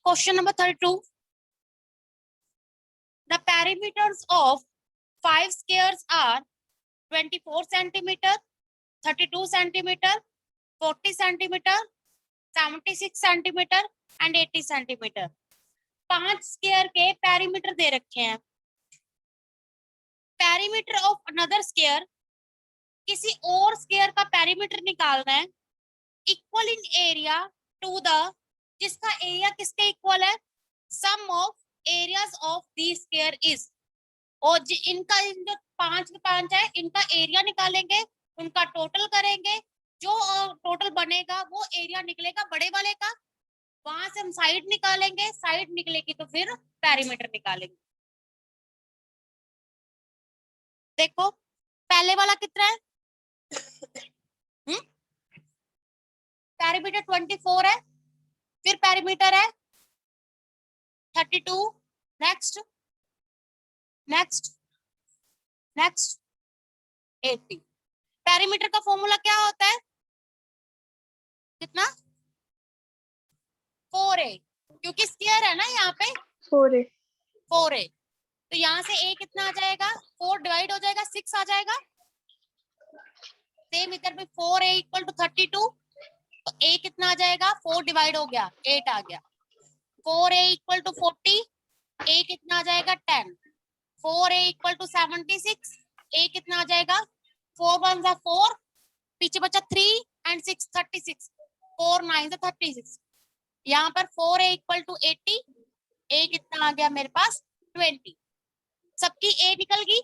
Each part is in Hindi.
Question number 32. The perimeters of 5 squares are 24 centimeter, 32 centimeter, 40 centimeter, 76 centimeter and 80 centimeter. 5 square के पेरीमीटर दे रखे हैं. पेरीमीटर ऑफ अनदर स्क्वायर, किसी और स्क्वायर का पेरीमीटर निकालना है. Equal in area to the, जिसका एरिया किसके इक्वल है? Sum of areas of the square is. और इनका जो 5 के 5 है, इनका एरिया निकालेंगे, उनका टोटल करेंगे, जो टोटल बनेगा वो एरिया निकलेगा बड़े वाले का. वहां से हम साइड निकालेंगे, साइड निकलेगी तो फिर पेरीमीटर निकालेंगे. देखो पहले वाला कितना है? पेरीमीटर 24 है, फिर पेरीमीटर है 32. Next next next 80. पेरीमीटर का फॉर्मूला क्या होता है? कितना? 4a, क्योंकि स्क्वायर है ना यहाँ पे. 4a तो यहाँ से a कितना आ जाएगा? 4 डिवाइड हो जाएगा 6 आ जाएगा. सेम इधर भी 4a इक्वल टू 32, तो a कितना आ जाएगा? 4 डिवाइड हो गया 8 आ गया. 4a इक्वल टू 40, a कितना आ जाएगा? 10. 4a इक्वल टू 76, a कितना आ जाएगा? 4 1 जा 4, पीछे बचा 3 एंड 6 36, 4 9 जा 36. यहाँ पर 4a इक्वल टू 80, a कितना आ गया मेरे पास? 20. सबकी a निकल गई,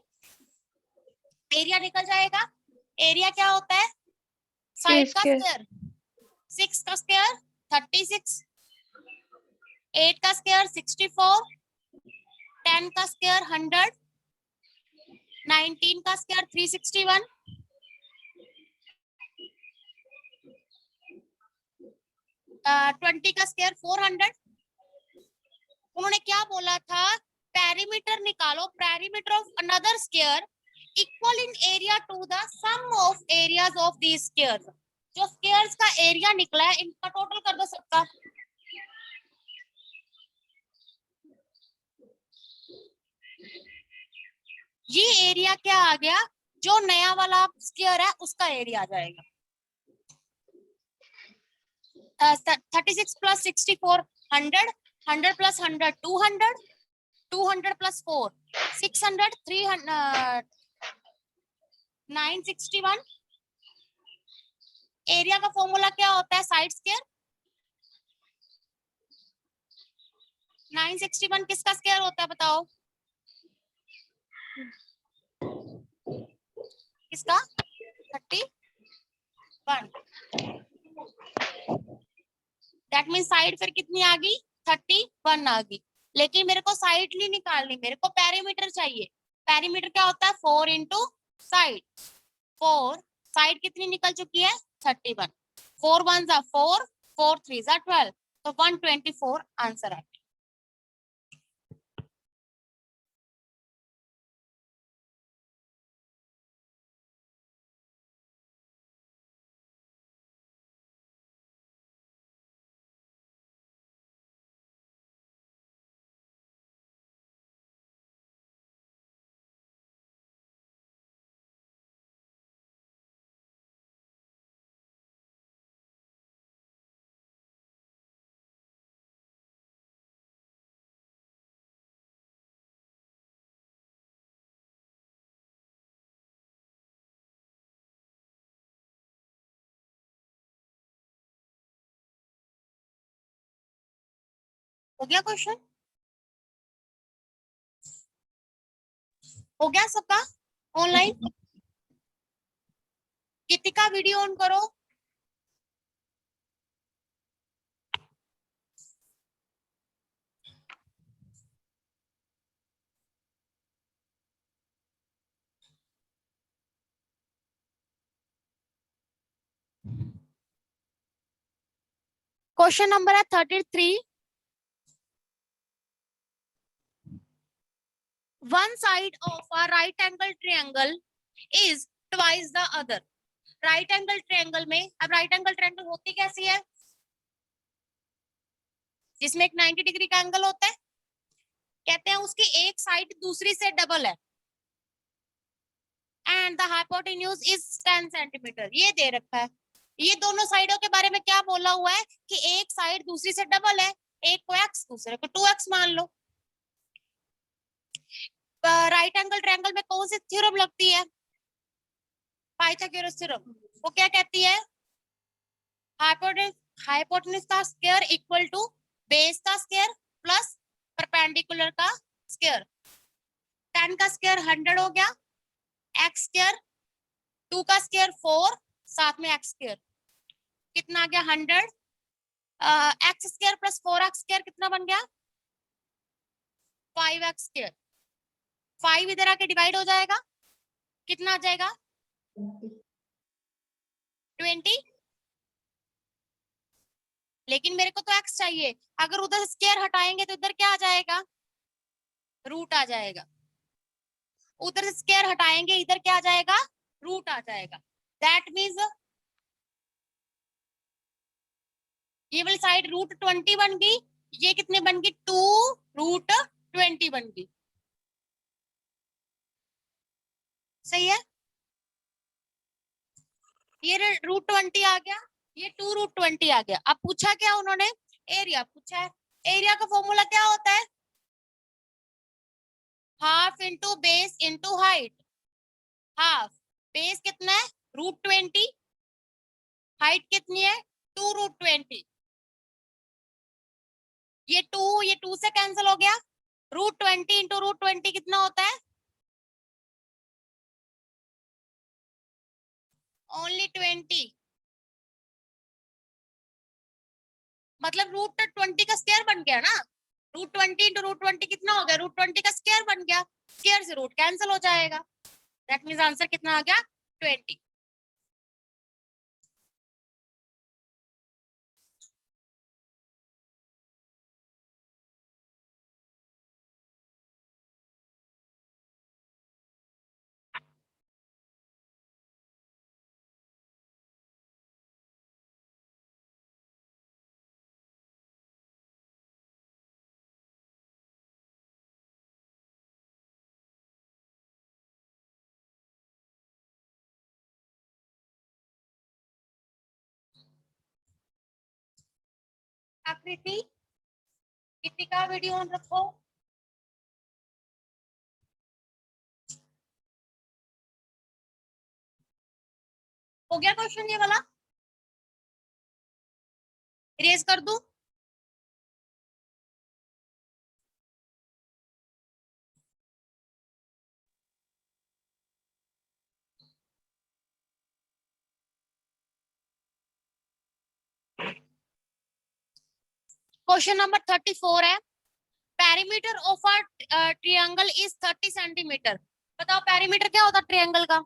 एरिया निकल जाएगा. एरिया क्या होता है? साइड का स्क्वायर. 6 का स्क्वायर 36, 8 का स्क्वायर 64, 10 का स्क्वायर 100, 19 का स्क्वायर 361, 20 का स्क्वायर 400. उन्होंने क्या बोला था? पेरीमीटर निकालो, perimeter of another square equal in area to the sum of areas of these squares. जो स्क्वायर्स का एरिया निकला है, इनका टोटल कर दो सबका. ये एरिया क्या आ गया? जो नया वाला स्क्वायर है उसका एरिया आ जाएगा. 36 प्लस 64 100, 100 प्लस 100 200, 200 प्लस 4 600, 300 961. एरिया का फॉर्मूला क्या होता है? Side square. 961 किसका स्क्वायर होता है बताओ? किसका? 31. दैट मीन साइड फिर कितनी आ गई? 31 आ गई. लेकिन मेरे को साइड नहीं निकालनी, मेरे को पेरीमीटर चाहिए. पेरीमीटर क्या होता है? 4 इंटू साइड. 4 साइड कितनी निकल चुकी है? 31. 4 1 जा 4, 4 3 जा 12, तो 124 आंसर है. हो गया क्वेश्चन? हो गया सबका ऑनलाइन? गीतिका वीडियो ऑन करो. क्वेश्चन नंबर है 33. One side of a right angle triangle is twice the other. Right angle triangle में, अब राइट एंगल ट्रायंगल होती कैसी है? जिसमें एक 90 डिग्री का एंगल होता है, कहते हैं उसकी एक साइड दूसरी से डबल है, and the hypotenuse is 10 centimetre. ये दे रखा है। ये दोनों साइडों के बारे में क्या बोला हुआ है कि एक साइड दूसरी से डबल है, एक को x दूसरे को 2x मान लो। राइट एंगल ट्रायंगल में कौन सी थ्योरम लगती है? Pythagoras theorem. वो क्या कहती है? हाइपोटेन्यूज का स्क्वायर इक्वल टू बेस का स्क्वायर प्लस परपेंडिकुलर का स्क्वायर। 10 का स्क्वायर 100 हो गया, x स्क्वायर, 2 का स्क्वायर 4, साथ में x स्क्वायर कितना आ गया 100, x square plus 4x square कितना बन गया 5x स्क्वायर। 5 इधर आके डिवाइड हो जाएगा, कितना आ जाएगा 20। लेकिन मेरे को तो x चाहिए, अगर उधर स्क्वायर हटाएंगे तो इधर क्या आ जाएगा, रूट आ जाएगा। उधर से स्क्वायर हटाएंगे इधर क्या आ जाएगा, रूट आ जाएगा। दैट मीन्स ये वाली साइड √20 बन गई, ये कितने बन गई 2√20 बन गई। सही है, ये √20 आ गया, ये 2√20 आ गया। अब पूछा क्या उन्होंने, एरिया पूछा है। एरिया का फॉर्मूला क्या होता है, half into base into height. Half, base कितना है √20, हाइट कितनी है 2√20। ये 2 से कैंसिल हो गया, √20 इंटू √20 कितना होता है ओनली 20, मतलब √20 का स्क्वायर बन गया ना। √20 इंटू √20 कितना हो गया, √20 का स्क्वायर बन गया, स्क्वायर से रूट कैंसिल हो जाएगा। दैट मीन्स आंसर कितना आ गया 20। आकृति, कृतिका वीडियो ऑन रखो। हो गया क्वेश्चन ये वाला, इरेज कर दूं? क्वेश्चन नंबर 34 है, perimeter of a triangle is 30 centimetre. बताओ पेरीमीटर क्या होता है ट्रायंगल का?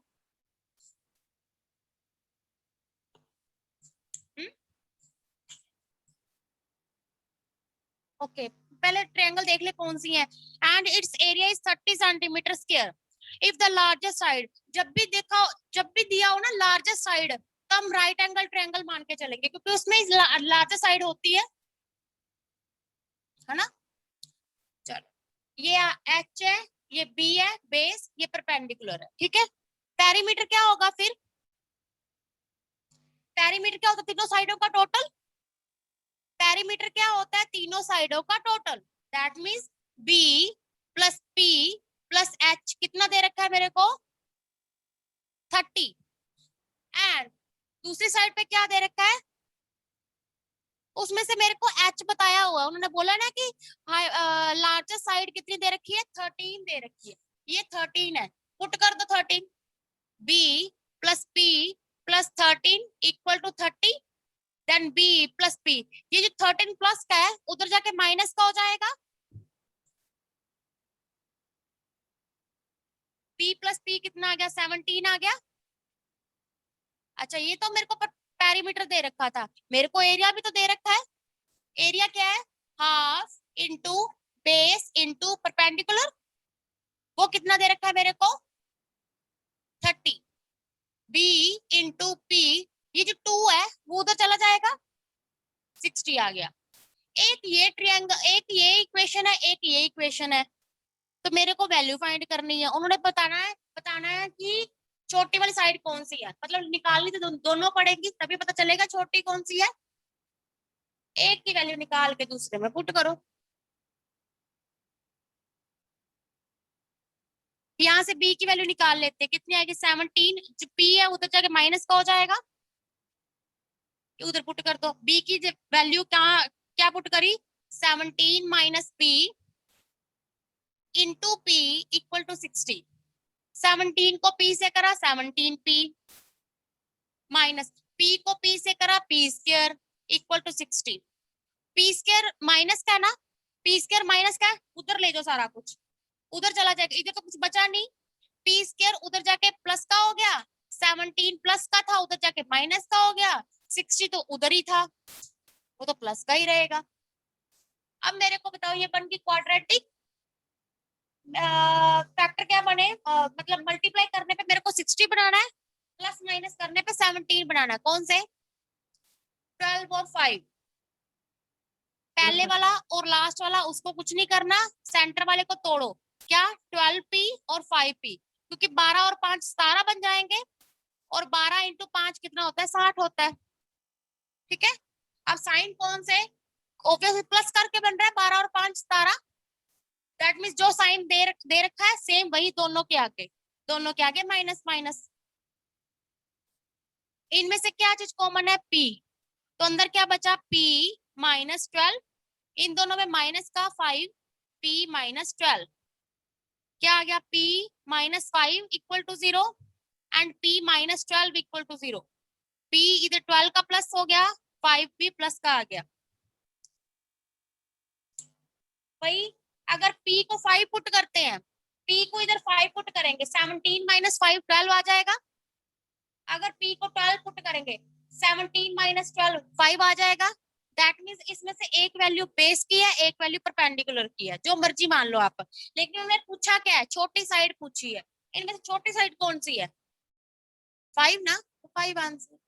ओके पहले ट्रायंगल देख ले कौन सी है। And it's area is 30 centimetre square if the largest side. जब भी देखा, जब भी दिया हो ना लार्जेस्ट साइड, तो हम राइट एंगल ट्रायंगल मान के चलेंगे, क्योंकि उसमें लार्जेस्ट साइड होती है ना। चलो, ये एच है, ये बी है बेस, ये परपेंडिकुलर है, ठीक है। पेरीमीटर क्या होगा फिर, पेरीमीटर क्या होता है तीनों साइडों का टोटल। पेरीमीटर क्या होता है तीनों साइडों का total. That means B plus P plus H कितना दे रखा है मेरे को 30, एंड दूसरी साइड पे क्या दे रखा है, उसमें से मेरे को एच बताया हुआ है। उन्होंने बोला ना कि लार्जेस्ट साइड कितनी दे रखी है 13 दे रखी है, ये 13 है। पुट कर दो 13, B plus P plus 13 equal to 30, then B plus P. ये जो 13 प्लस का है उधर जाके माइनस का हो जाएगा, पी प्लस पी कितना आ गया 17 आ गया। अच्छा ये तो मेरे को पेरीमीटर दे रखा था, मेरे को एरिया भी तो दे रखा है। एरिया क्या है, half into base into perpendicular, वो कितना दे रखा है मेरे को 30, बी इंटू पी, ये जो 2 है वो उधर चला जाएगा 60 आ गया। एक ये ट्रायंगल, एक ये इक्वेशन है, एक ये इक्वेशन है, तो मेरे को वैल्यू फाइंड करनी है। उन्होंने बताना है कि छोटी वाली साइड कौन सी है, मतलब निकालनी तो दोनों पड़ेगी, तभी पता चलेगा छोटी कौन सी है। एक की वैल्यू निकाल के दूसरे में पुट करो। यहाँ से बी की वैल्यू निकाल लेते हैं, कितनी आएगी 17, जो पी है उधर जाके माइनस का हो जाएगा, उधर पुट कर दो। बी की वैल्यू क्या क्या पुट करी, 17 minus P into P equal to 60। 17 को पी से करा 17p माइनस पी को पी से करा P square equal to 60। P square minus का ना, पी स्क्वायर माइनस का, उधर ले जाओ सारा कुछ, उधर चला जाएगा, इधर तो कुछ बचा नहीं। पी स्क्वायर उधर जाके प्लस का हो गया, 17 प्लस का था उधर जाके माइनस का हो गया, 60 तो उधर ही था, वो तो प्लस का ही रहेगा। अब मेरे को बताओ ये बन गई क्वाड्रेटिक, फैक्टर क्या बने, मतलब मल्टीप्लाई करने पे मेरे को 60 बनाना है, प्लस माइनस करने पे 17 बनाना है, कौन से 12 और 5, पहले वाला और लास्ट वाला उसको कुछ नहीं करना, सेंटर वाले को तोड़ो, क्या 12p और 5p, क्योंकि 12 और 5 17 बन जाएंगे, और 12 इंटू 5 कितना होता है 60 होता है, ठीक है। अब साइन कौन से, ऑब्वियसली प्लस करके बन रहा है, 12 और 5 17, दैट मीन्स जो साइन दे रखा है सेम वही दोनों के आगे, दोनों के आगे माइनस माइनस। इनमें से क्या चीज कॉमन है, p, तो अंदर क्या बचा p माइनस 12, इन दोनों में माइनस का 5, p माइनस 12, क्या आ गया p minus 5 equal to 0 and p minus 12 equal to 0। p इधर 12 का प्लस हो गया, 5 भी प्लस का आ गया। भाई अगर p को 5 पुट करते हैं, p को इधर 5 पुट करेंगे, 17 माइनस 5 12 आ जाएगा। अगर p को 12 पुट करेंगे, 17 माइनस 12 5 आ जाएगा। दैट मीन्स इसमें से एक वैल्यू बेस की है, एक वैल्यू परपेंडिकुलर की है, जो मर्जी मान लो आप, लेकिन उन्होंने पूछा क्या है, छोटी साइड पूछी है, इनमें से छोटी साइड कौन सी है 5 ना, तो 5 आंसर।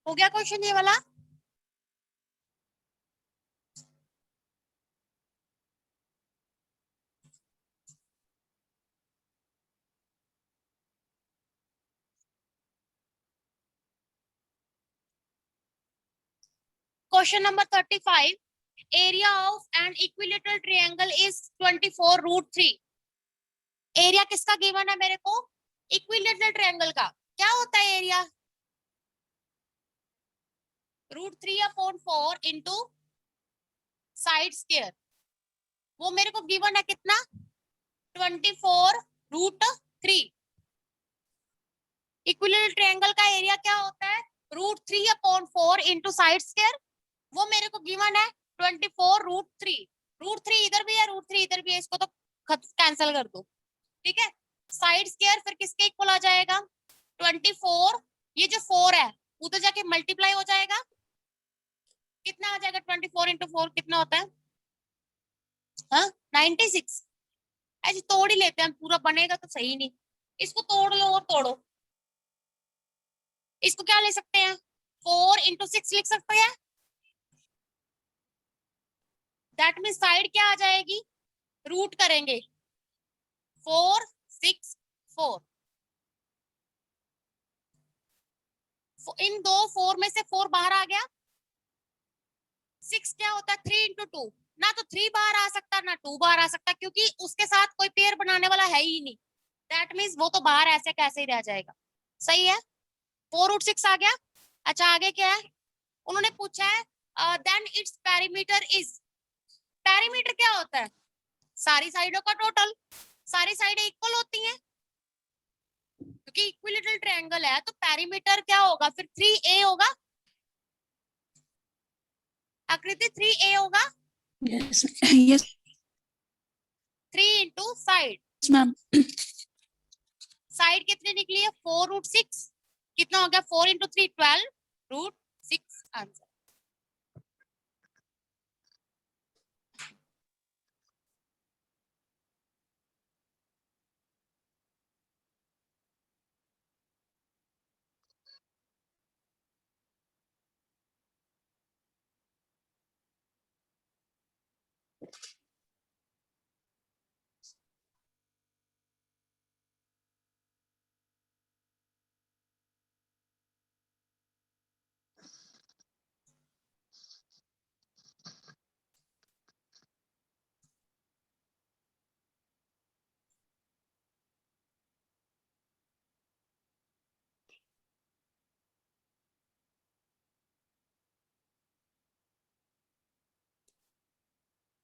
हो गया क्वेश्चन ये वाला। Question number 35, area of N equilateral triangle is 24√3। Area किसका गिवन है मेरे को, इक्विलेटरल ट्रायंगल का, क्या होता है area, √3 upon 4 into side square, वो मेरे को गिवन है कितना 24√3। इक्विलेटरल ट्रायंगल का एरिया क्या होता है, √3 अपॉन 4 इंटू साइड स्क्वायर, वो मेरे को गिवन है 24√3। √3 इधर भी है, √3 इधर भी है, इसको तो कैंसिल कर दो, ठीक है। साइड स्क्वायर फिर किसके इक्वल आ जाएगा 24, ये जो 4 है उधर जाके मल्टीप्लाई हो जाएगा, कितना आ जाएगा 24 इंटू 4 कितना होता है, हाँ 96। ऐसे तोड़ ही लेते हैं, पूरा बनेगा तो सही नहीं, इसको तोड़ लो और तोड़ो, इसको क्या ले सकते हैं 4 इंटू 6 लिख सकते हैं, दैट मीन साइड क्या आ जाएगी, रूट करेंगे 4 6 4, इन दो 4 में से 4 बाहर आ गया। 6 क्या होता है 3 into 2, ना तो 3 बाहर आ सकता ना 2 बाहर आ सकता, क्योंकि उसके साथ कोई पेयर बनाने वाला है ही नहीं। दैट मीन्स वो तो बाहर ऐसे कैसे ही रह जाएगा। सही है, 4√6 आ गया। अच्छा आगे क्या है, उन्होंने पूछा है then its perimeter is. Perimeter क्या होता है, सारी साइडों का टोटल। सारी साइडें इक्वल होती हैं क्योंकि इक्विलेटरल ट्रायंगल है, तो पेरीमीटर क्या होगा फिर 3a होगा। आकृति 3a होगा। Yes yes 3 into side, ma'am. Side कितनी निकली है 4√6, कितना हो गया 4 इंटू 3 12√6 आंसर।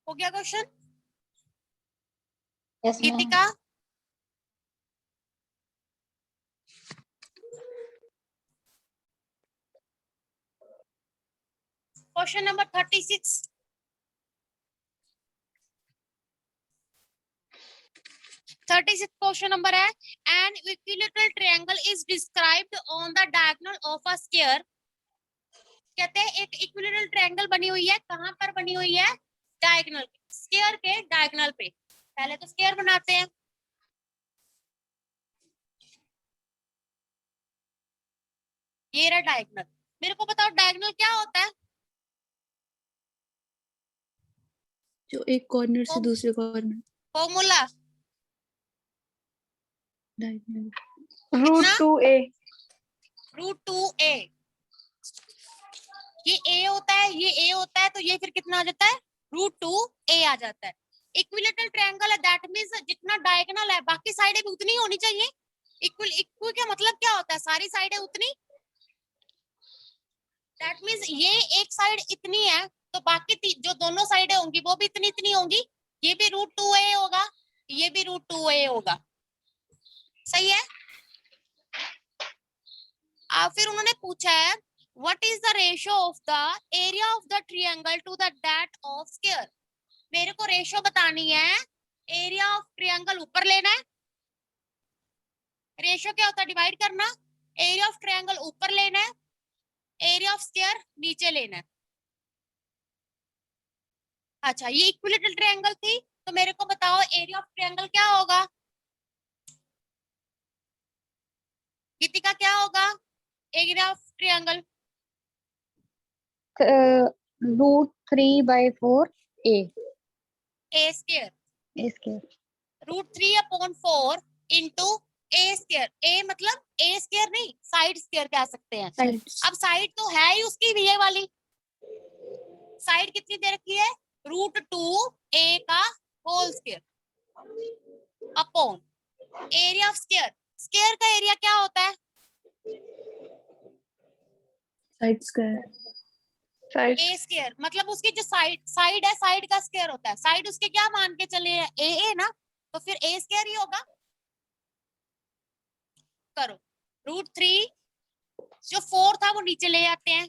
हो गया question. Yes ma'am. Geetika question number 36। 36 question number है, an equilateral triangle is described on the diagonal of a square. कहते हैं एक इक्विलेटरल ट्रायंगल बनी हुई है, कहां पर बनी हुई है, डायगोनल, स्क्वायर के डायगोनल पे। पहले तो स्क्वायर बनाते हैं। ये रहा डायगोनल। मेरे को बताओ डायगोनल क्या होता है। जो एक कॉर्नर से दूसरे corner. Formula diagonal √2a। √2a। ये a होता है, ये a होता है, तो ये फिर कितना आ जाता है √2a आ जाता है। इक्विलेटरल ट्रायंगल है, दैट मींस जितना डायगोनल है बाकी साइडें भी उतनी होनी चाहिए। इक्वल इक्वल का मतलब क्या होता है, सारी साइडें उतनी। दैट मींस ये एक साइड इतनी है तो बाकी जो दोनों साइडें होंगी वो भी इतनी इतनी होंगी। ये भी √2a होगा, ये भी √2a होगा। सही है। फिर उन्होंने पूछा है what is the ratio of the area of the triangle to the that of square. मेरे को रेशियो बतानी है, एरिया ऑफ ट्रायंगल ऊपर लेना है। रेशियो क्या होता है, डिवाइड करना। एरिया ऑफ ट्रायंगल ऊपर लेना है, एरिया ऑफ स्क्वायर नीचे लेना है। अच्छा ये इक्विलेटरल ट्रायंगल थी, तो मेरे को बताओ एरिया ऑफ ट्रायंगल क्या होगा। गीतिका क्या होगा area of triangle. √3/4a। A square, इसके √3/4 इंटू ए स्क्वायर। ए मतलब ए स्क्वायर नहीं, साइड स्क्वायर कह सकते हैं। साइड्स। अब साइड तो है ही उसकी भी, ये वाली साइड कितनी दे रखी है √2a का whole square upon area of square. Square का एरिया क्या होता है, साइड स्क्वायर। ए स्क्वायर। मतलब उसकी जो साइड साइड है, साइड का स्क्वायर होता है। साइड उसके क्या मान के चले हैं ए ना, तो फिर ए स्क्वायर ही होगा। करो √3, जो 4 था वो नीचे ले आते हैं,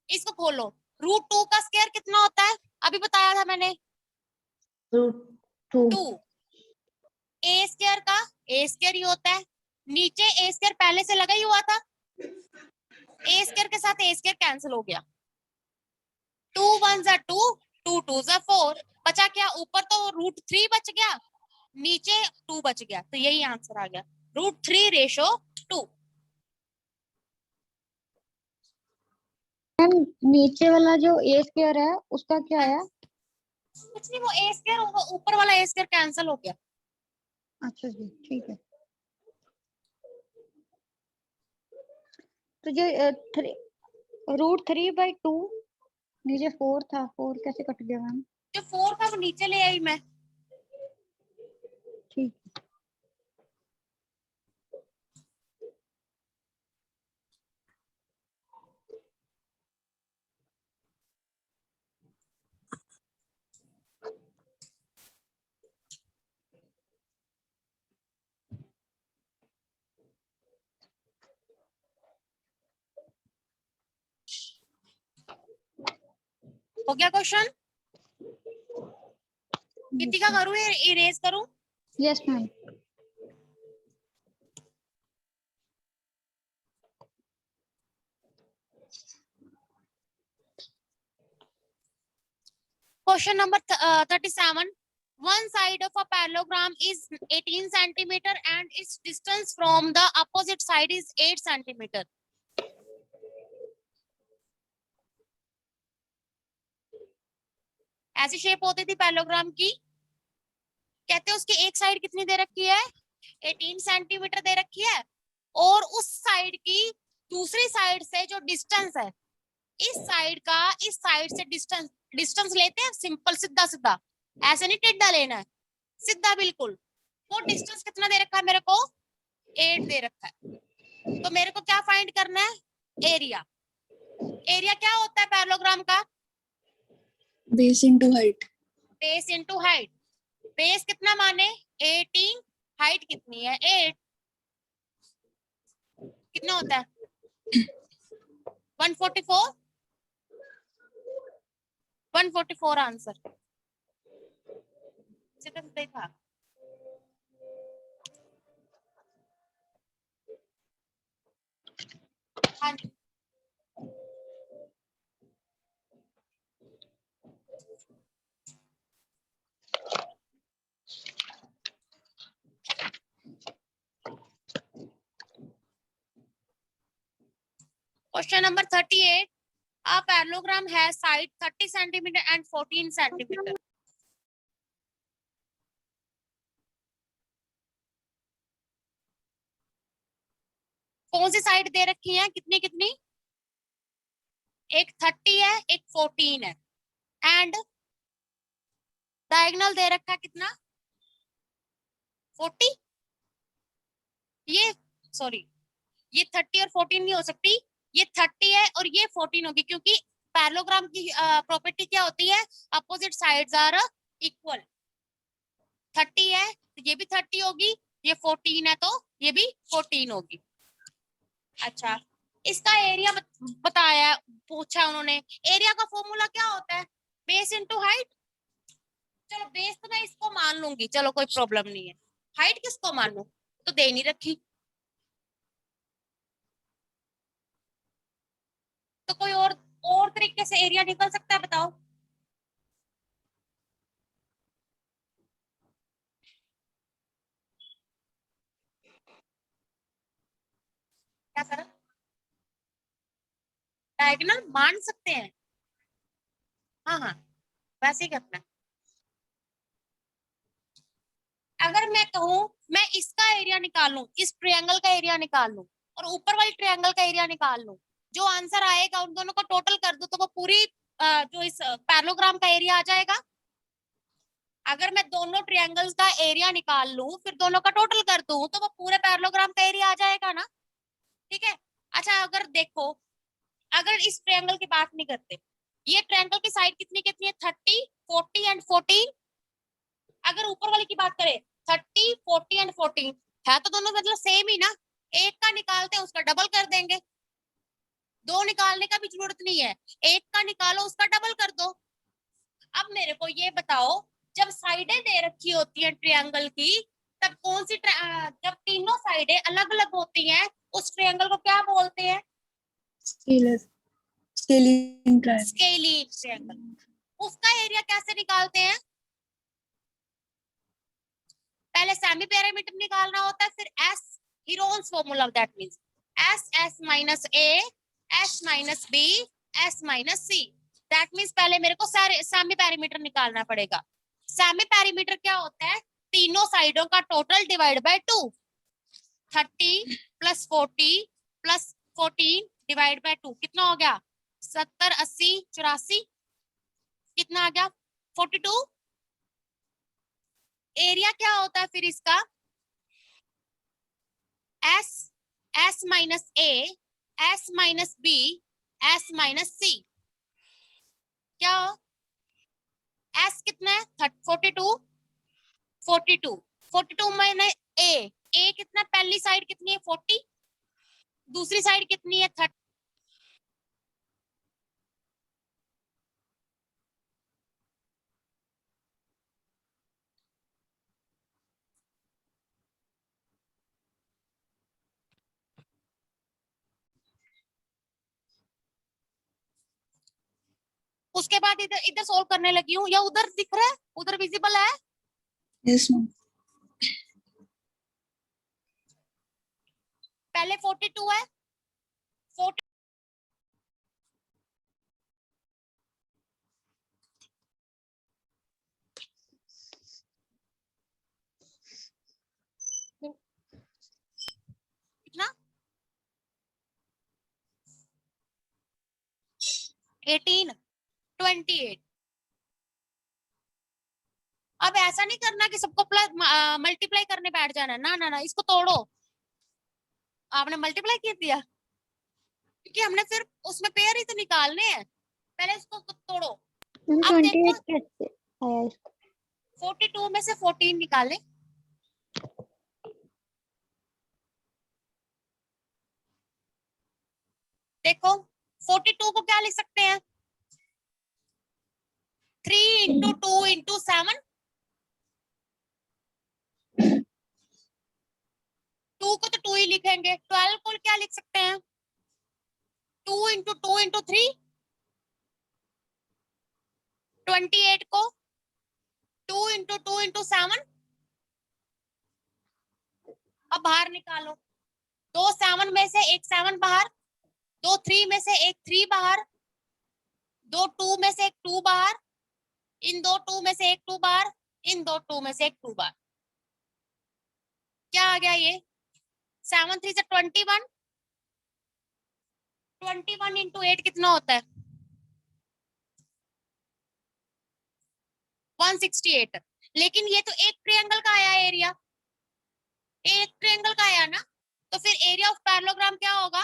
इसको खोलो। √2 का स्क्वायर कितना होता है, अभी बताया था मैंने √2। 2। ए स्क्वायर का ए स्क्वायर ही होता है, नीचे ए स्क्वायर पहले से लगा ही हुआ था, ए स्क्वायर के साथ ए स्क्वायर कैंसिल हो गया। 2 1 जा 2, 2 2 जा 4, बचा क्या, ऊपर तो √3 बच गया, नीचे 2 बच गया, तो यही आंसर आ गया √3/2। नीचे वाला जो a स्क्वायर है उसका क्या है। कुछ नहीं, वो ए स्क्वायर ऊपर वाला ए स्क्वायर कैंसिल हो गया। अच्छा जी, ठीक है। तो जो √3/2 नीचे 4 था, 4 कैसे कट गया मैम? जो 4 था वो नीचे ले आई मैं। ठीक। हो गया क्वेश्चन? कितनी का करूँ, इरेज करूँ? Yes ma'am. Question number 37. One side of a parallelogram is 18 centimeter and its distance from the opposite side is 8 centimeter. ऐसी शेप होती थी पैरेललोग्राम की। कहते हैं उसकी एक साइड कितनी दे रखी है? 18 सेंटीमीटर दे रखी है, और उस साइड की दूसरी साइड से जो डिस्टेंस है, इस साइड का इस साइड से डिस्टेंस लेते हैं सिंपल, सीधा सीधा, ऐसे नहीं टेढ़ा लेना है, सीधा बिल्कुल। वो डिस्टेंस कितना दे रखा है मेरे को? 8 दे रखा है। तो मेरे को क्या फाइंड करना है? एरिया। एरिया क्या होता है पैरेललोग्राम का? Base into height. Base into height. Base कितना माने? 18, हाइट कितनी है? 8। कितना होता है? 144। 144 आंसर। सीधा सीधा ही था। हाँ जी। Question number 38. A parallelogram has side 30 centimeter and 14 centimeter. कौन सी साइड दे रखी है? कितनी कितनी? एक 30 है, एक 14 है, एंड डायगोनल दे रखा है कितना? 40। ये सॉरी, ये 30 और 14 नहीं हो सकती, ये 30 है और ये 14 होगी, क्योंकि पैरेललोग्राम की प्रॉपर्टी क्या होती है? Opposite sides are equal. 30 है तो ये भी 30 होगी, ये 14 है तो ये भी 14 होगी। अच्छा, इसका एरिया बताया, पूछा उन्होंने। एरिया का फॉर्मूला क्या होता है? Base into height. चलो बेस तो मैं इसको मान लूंगी, चलो कोई प्रॉब्लम नहीं है। हाइट किसको मानूं? तो दे नहीं रखी। तो कोई और तरीके से एरिया निकल सकता है, बताओ। क्या करें? डायगोनल मान सकते हैं। हाँ हाँ, वैसे ही करना है। अगर मैं कहूँ मैं इसका एरिया निकाल लूं, इस ट्रायंगल का एरिया निकाल लूं और ऊपर वाली ट्रायंगल का एरिया निकाल लूं, जो आंसर आएगा उन दोनों को टोटल कर दूं तो वो पूरी जो इस पैरेललोग्राम का एरिया आ जाएगा। अगर मैं दोनों ट्रायंगल्स का एरिया निकाल लूं फिर दोनों का टोटल कर दूं तो वो पूरे पैरेललोग्राम का एरिया आ जाएगा ना। ठीक है। अच्छा, अगर देखो, अगर इस ट्रायंगल की बात नहीं करते, ये ट्रायंगल की साइड कितनी कितनी है? 30, 40 एंड 14। अगर ऊपर वाली की बात करें 30, 40 एंड 14 है तो दोनों मतलब सेम ही ना। एक का निकालते हैं उसका डबल कर देंगे, दो निकालने का भी जरूरत नहीं है, एक का निकालो उसका डबल कर दो। अब मेरे को ये बताओ, जब साइडें दे रखी होती हैं ट्रायंगल की, तब कौन सी जब तीनों साइडें अलग अलग होती हैं उस ट्रायंगल को क्या बोलते हैं? Scalar, scaling triangle. Scaling triangle. उसका एरिया कैसे निकालते हैं? पहले सेमी पैरामीटर निकालना होता है, फिर S, Heron's formula, that means S S minus A, S minus B, S minus C. That means पहले मेरे को सारे सेमी पैरामीटर निकालना पड़ेगा। सेमी पैरामीटर क्या होता है? तीनों साइडों का total divide by 2। 30 plus 40 plus 14 divide by 2 कितना हो गया? 70, 80, 84, कितना आ गया? 42। एरिया क्या होता है फिर इसका? S, S minus A, S minus B, S minus C. क्या हो? एस कितना है? 42, 42, 42 माइनस ए कितना? पहली साइड कितनी है? 40, दूसरी साइड कितनी है? 30। उसके बाद इधर इधर सोल्व करने लगी हूँ, या उधर दिख रहा है? उधर विजिबल है? Yes ma'am. पहले 42 है, 40 कितना? 18, 28। अब ऐसा नहीं करना कि सबको प्लस मल्टीप्लाई करने बैठ जाना, ना ना ना, इसको तोड़ो। आपने मल्टीप्लाई कर दिया, क्योंकि हमने फिर उसमें पेयर ही तो निकालने हैं। पहले इसको तोड़ो। मैम अब 28 देखो कैसे आया इसका? 42 में से 14 निकाले। देखो 42 को क्या लिख सकते हैं? 3 इंटू 2 इंटू 7। 2 को तो 2 ही लिखेंगे। 12 को क्या लिख सकते हैं? 2 इंटू 2 इंटू 3। 28 को 2 इंटू 2 इंटू 7। अब बाहर निकालो। दो 7 में से एक 7 बाहर, दो 3 में से एक 3 बाहर, दो 2 में से एक 2 बाहर, इन दो 2 में से एक 2 बाहर, इन दो 2 में से एक 2 बाहर। क्या आ गया ये? 7 3 से 21। 21 इंटू 8 कितना होता है? 168। लेकिन ये तो एक ट्रायंगल का आया एरिया, एक ट्रायंगल का आया ना, तो फिर एरिया ऑफ पैरेललोग्राम क्या होगा?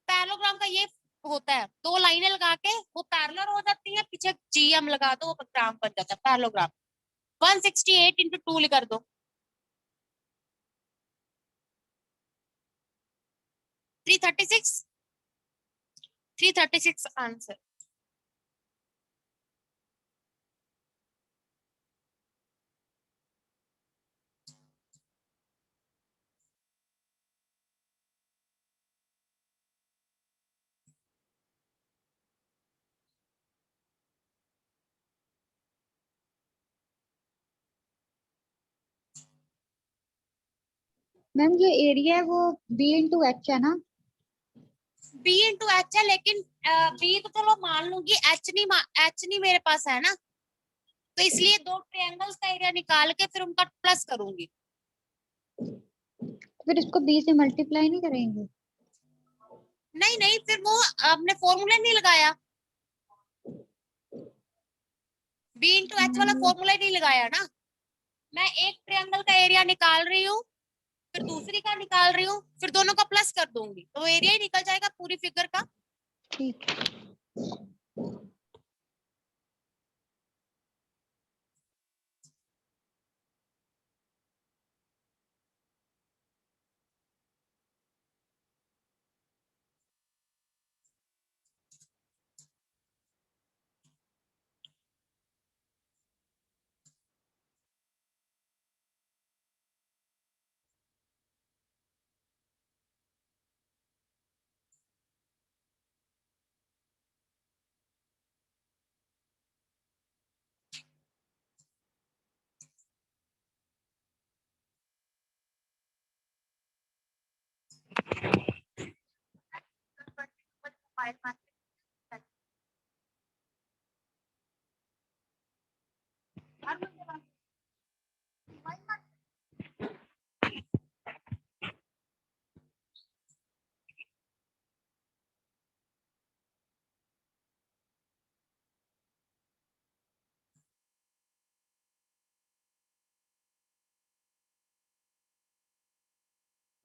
पैरेललोग्राम का ये होता है, दो लाइनें लगा के वो पैरेलल हो जाती है, पीछे जीएम लगा दो, वो ग्राम बन जाता है पैरेललोग्राम। 168 इंटू 2 कर दो, 336, 336 आंसर। मैम ये एरिया है वो बी इंटू एच है ना? बी इंटू एच है, लेकिन बी तो चलो मान लूंगी, एच नहीं मेरे पास है ना, तो इसलिए दो ट्रायंगल्स का एरिया निकाल के फिर उनका प्लस करूंगी। फिर इसको बी से मल्टीप्लाई नहीं करेंगे? नहीं नहीं, फिर वो आपने फॉर्मूला नहीं लगाया, बी इंटू एच वाला फॉर्मूला नहीं लगाया ना। मैं एक ट्रायंगल का एरिया निकाल रही हूँ, फिर दूसरी का निकाल रही हूँ, फिर दोनों का प्लस कर दूंगी, तो एरिया ही निकल जाएगा पूरी फिगर का। ठीक है।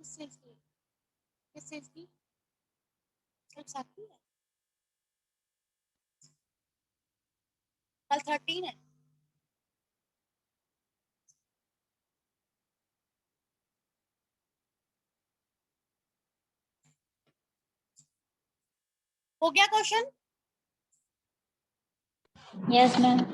किस चीज की? किस चीज की? सिर्फ 7 की है? कल 13 है। हो गया question? Yes ma'am.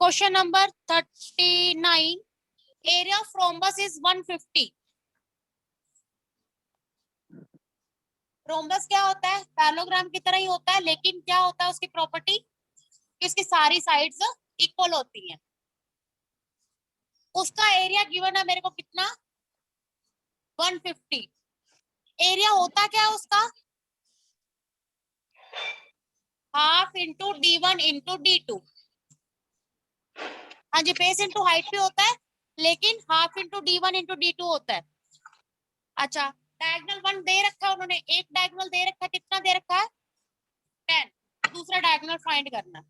Question number 39, area of rhombus is 150। Rhombus क्या होता है? पैरेललोग्राम की तरह ही होता है, लेकिन क्या होता है उसकी प्रॉपर्टी कि उसकी सारी साइड्स इक्वल होती हैं। उसका एरिया गिवन है मेरे को कितना? 150। एरिया होता क्या है उसका? Half into D1 into D2। हाँ जी, बेस इंटू हाइट भी होता है, लेकिन half into D1 into D2 होता है। अच्छा, डायगोनल 1 दे रखा है उन्होंने, एक डायगोनल दे रखा है, कितना दे रखा है? 10। दूसरा डायगोनल फाइंड करना है।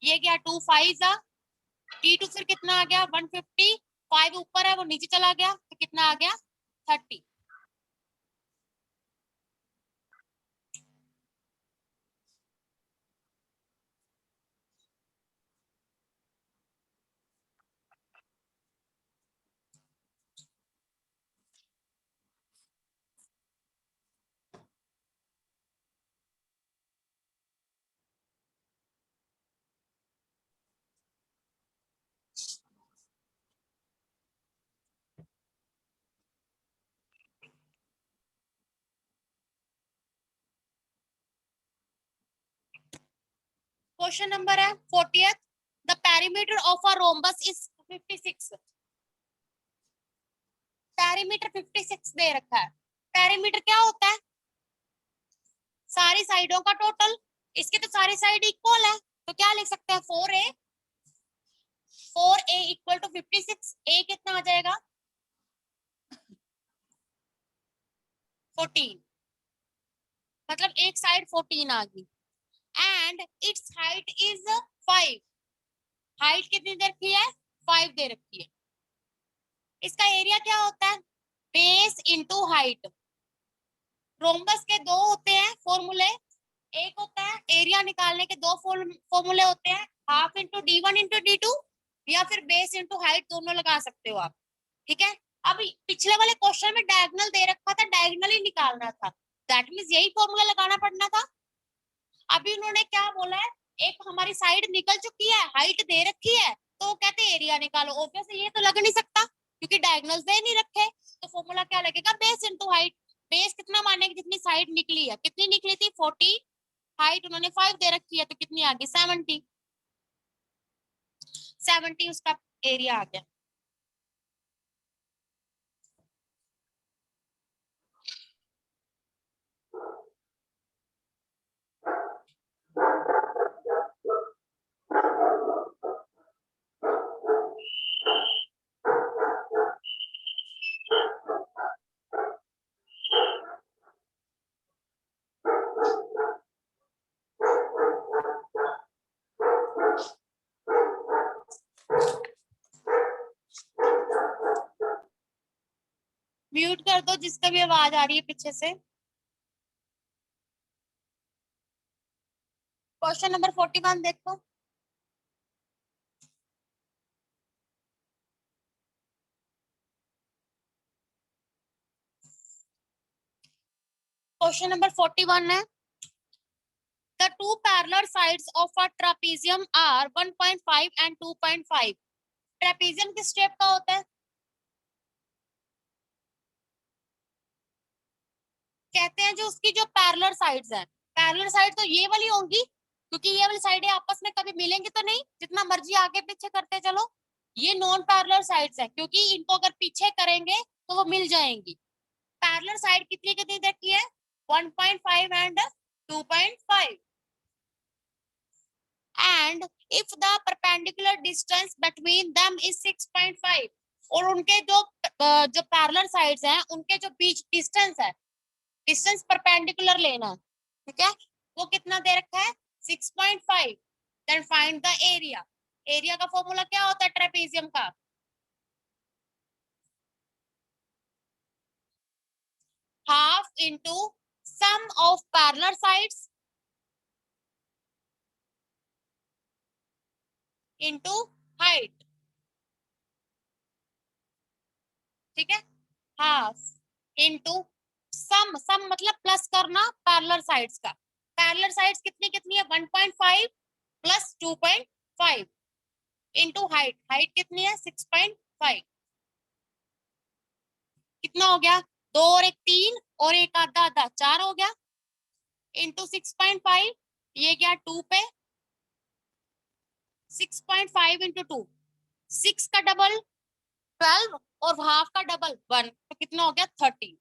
ये क्या 2 5 D2 फिर कितना आ गया? 150। 5 ऊपर है वो नीचे चला गया, तो कितना आ गया? 30। क्वेश्चन नंबर है 40th, the perimeter of a rhombus is 56। Perimeter 56 दे रखा है। पेरीमीटर क्या होता है? सारी साइडों का टोटल। इसके तो सारी साइड इक्वल है, तो क्या लिख सकते हैं? 4a equal to 56। a कितना आ जाएगा? 14। मतलब एक साइड 14 आ गई। And it's height is 5। Height कितनी दे रखी है? 5 दे रखी है। इसका एरिया क्या होता है? Base into height. रोम्बस के दो होते हैं फॉर्मूले। एक होता है एरिया निकालने के दो फॉर्मूले होते हैं, half into D1 into D2, या फिर बेस इंटू हाइट, दोनों लगा सकते हो आप। ठीक है। अब पिछले वाले क्वेश्चन में डायगोनल दे रखा था, डायगोनल ही निकालना था, दैट मींस यही फॉर्मूला लगाना पड़ना था। अभी उन्होंने क्या बोला है? एक हमारी साइड निकल चुकी है, हाइट दे रखी है, तो वो कहते हैं एरिया निकालो। ऑब्वियसली ये तो लग नहीं सकता क्योंकि डायगोनल्स दे नहीं रखे, तो फॉर्मूला क्या लगेगा? Base into height. बेस कितना मानेगी? जितनी साइड निकली है। कितनी निकली थी? 40। हाइट उन्होंने 5 दे रखी है, तो कितनी आ गई? 70। 70 उसका एरिया आ गया। म्यूट कर दो जिसका भी आवाज आ रही है पीछे से। क्वेश्चन नंबर 41 देखो। क्वेश्चन नंबर 41 है, the two parallel sides of a trapezium are 1.5 and 2.5। Trapezium किस शेप का होता है? कहते हैं जो उसकी जो पैरेलल साइड्स हैं। पैरेलल साइड तो ये वाली होंगी, क्योंकि ये वाली साइडें आपस में कभी मिलेंगी तो नहीं, जितना मर्जी आगे पीछे करते चलो। ये नॉन पैरेलल साइड्स है, क्योंकि इनको अगर पीछे करेंगे तो वो मिल जाएंगी। पैरेलल साइड कितनी कितनी रखी है 1.5 and 2.5 and if the perpendicular distance between them is 6.5 और उनके जो पैरेलल साइड्स हैं उनके जो बीच डिस्टेंस है, डिस्टेंस परपेंडिकुलर लेना है, ठीक है, वो कितना दे रखा है 6.5। Then find the area. Area का फॉर्मूला क्या होता है ट्रेपेजियम का, half into sum of parallel sides into height, ठीक है, हाफ इनटू सम मतलब प्लस करना पैरेलल साइड्स का। पैरेलल साइड्स कितनी कितनी है 1.5 प्लस 2.5 इनटू हाइट, हाइट कितनी है 6.5, कितना हो गया 2 और 1 3 और 1 आधा आधा 4 हो गया, इंटू 6.5 ये गया 2 पे, 6.5 इंटू 2 6 का डबल 12 और हाफ का डबल 1 तो कितना हो गया 30।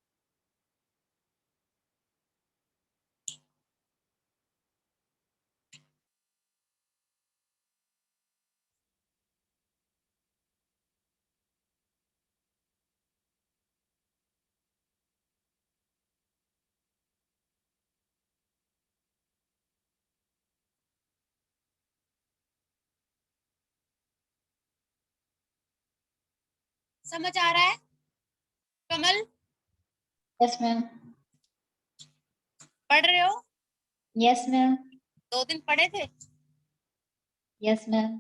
समझ आ रहा है कमल? Yes ma'am. पढ़ रहे हो? Yes ma'am. 2 दिन पढ़े थे? Yes ma'am.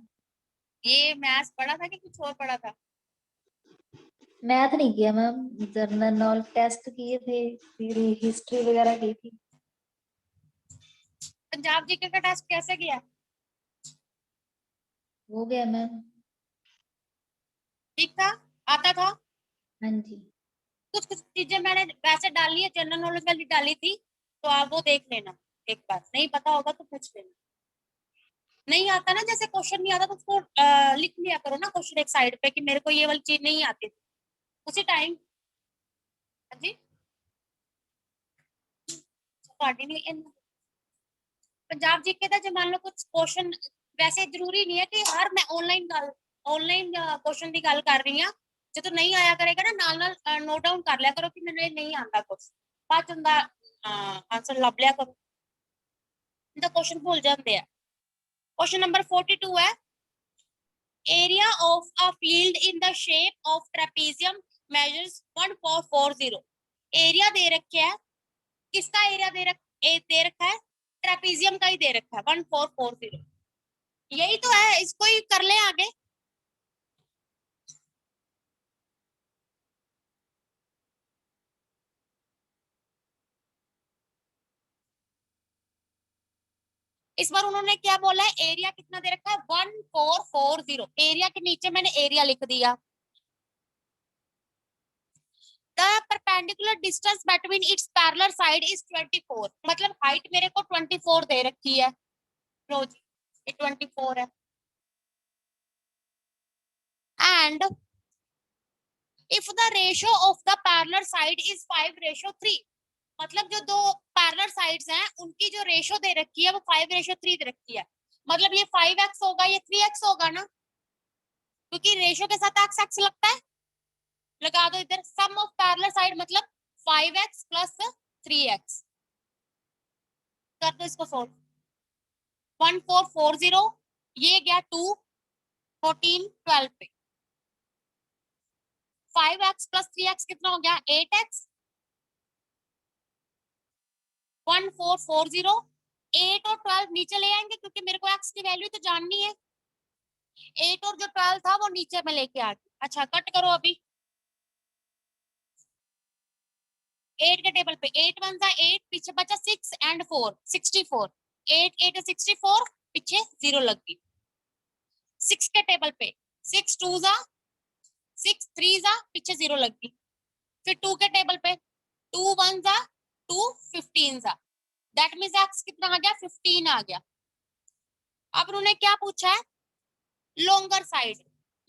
ये मैथ्स पढ़ा था कि कुछ और पढ़ा था? मैथ नहीं किया मैम, जनरल नॉलेज टेस्ट किए थे, फिर हिस्ट्री वगैरह की थी। पंजाब जीके का टेस्ट कैसे किया? हो गया मैम। ठीक था, आता था? हाँ जी। कुछ कुछ चीजें मैंने वैसे डाली है, जनरल नॉलेज वाली डाली थी, तो आप वो देख लेना एक बार, नहीं पता होगा तो पूछ लेना। नहीं आता ना, जैसे क्वेश्चन नहीं आता तो उसको लिख लिया करो ना क्वेश्चन एक साइड पे कि मेरे को ये वाली चीज नहीं आती थी उसी टाइम। जी पंजाब जीके ਦਾ ਜੇ ਮੰਨ ਲਓ ਕੁਝ क्वेश्चन वैसे जरूरी नहीं है कि हर मैं ऑनलाइन क्वेश्चन की गल कर रही हूं, जो तो नहीं आया करेगा ना नाल नोट डाउन कर लिया करो कि मैंने नहीं आता कुछ, बाद ਚ ਹੁੰਦਾ आंसर ਲੱਭ ਲਿਆ करो, तो क्वेश्चन भूल जाते हैं। क्वेश्चन नंबर 42 है, area of a field in the shape of trapezium measures 1440। Area दे रखे है, किसका एरिया दे रखा है ट्रेपेजियम का ही दे रखा है 1440, यही तो है, इसको ही कर ले आगे। इस बार उन्होंने क्या बोला है, एरिया कितना दे रखा है 1440, एरिया के नीचे मैंने एरिया लिख दिया। The perpendicular distance between its parallel side is 24, मतलब हाइट मेरे को 24 दे रखी है, लो जी ये 24 है, and if the ratio of the parallel side is 5:3, मतलब जो दो पैरेलल साइड्स हैं उनकी जो रेशो दे रखी है वो 5:3 दे रखी है, मतलब ये 5x होगा ये 3x होगा ना, क्योंकि रेशो के साथ एक्स एक्स लगता है, लगा दो इधर, सम ऑफ पैरेलल साइड मतलब 5x प्लस 3x, कर दो इसको सोल्व। 1440 ये गया 2 14 12 पे, 5x प्लस 3x कितना हो गया 8x, 1440 8 और 12 नीचे ले आएंगे क्योंकि मेरे को x की वैल्यू तो जाननी है, 8 और जो 12 था वो नीचे में लेके आ गई। अच्छा कट करो अभी, 8 के टेबल पे 8 1 जा 8, पीछे बचा 6 एंड 4 64, 8 8 64 पीछे 0 लग गई। 6 के टेबल पे 6 2 जा 6 3 जा पीछे 0 लग गई, फिर 2 के टेबल पे 2 1 जा 2 15 जा, दैट मींस x कितना आ गया 15 आ गया। अब उन्होंने क्या पूछा है लॉन्गर साइड,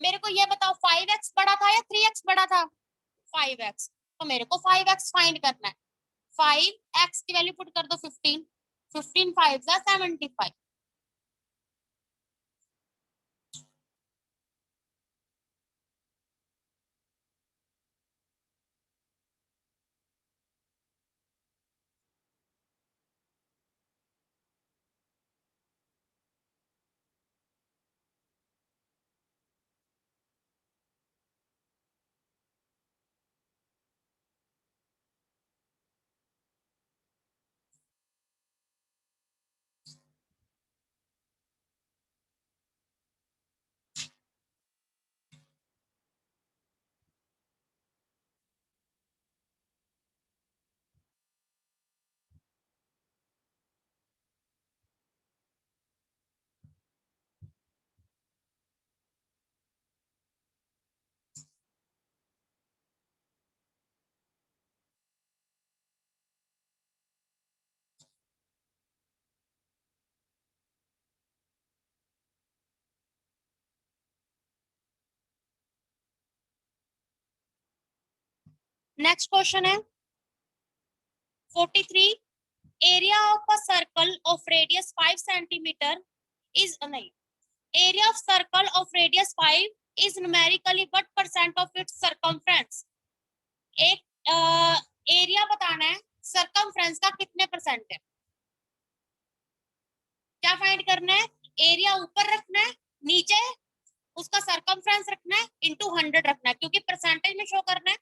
मेरे को ये बताओ 5x बड़ा था या 3x बड़ा था 5x, तो मेरे को 5x फाइंड करना है। 5x की वैल्यू पुट कर दो 15, 15 5 जा 75। नेक्स्ट क्वेश्चन है 43, area of a circle of radius 5 centimeter is नहीं, area of circle of radius 5 is numerically what percent of its circumference। एक एरिया बताना है, सर्कमफ्रेंस का कितने परसेंट है। क्या फाइंड करना है, एरिया ऊपर रखना है, नीचे उसका सर्कमफ्रेंस रखना है, इंटू 100 रखना है, क्योंकि परसेंटेज में शो करना है।